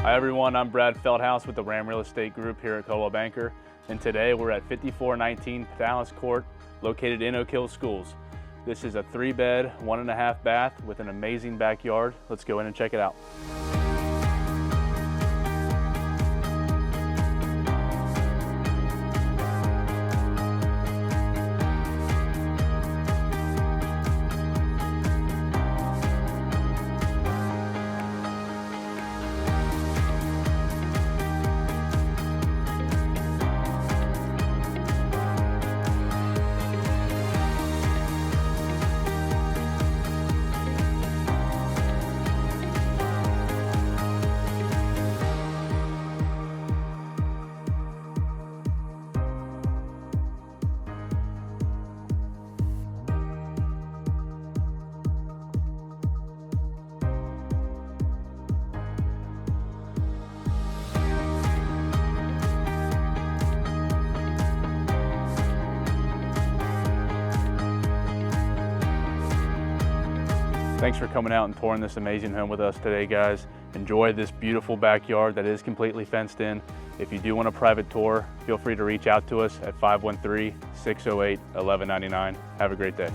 Hi everyone, I'm Brad Feldhaus with the Ram Real Estate Group here at Coldwell Banker, and today we're at 5419 Pinallas Court, located in Oak Hill Schools. This is a 3-bed, 1.5 bath with an amazing backyard. Let's go in and check it out. Thanks for coming out and touring this amazing home with us today, guys. Enjoy this beautiful backyard that is completely fenced in. If you do want a private tour, feel free to reach out to us at 513-608-1199. Have a great day.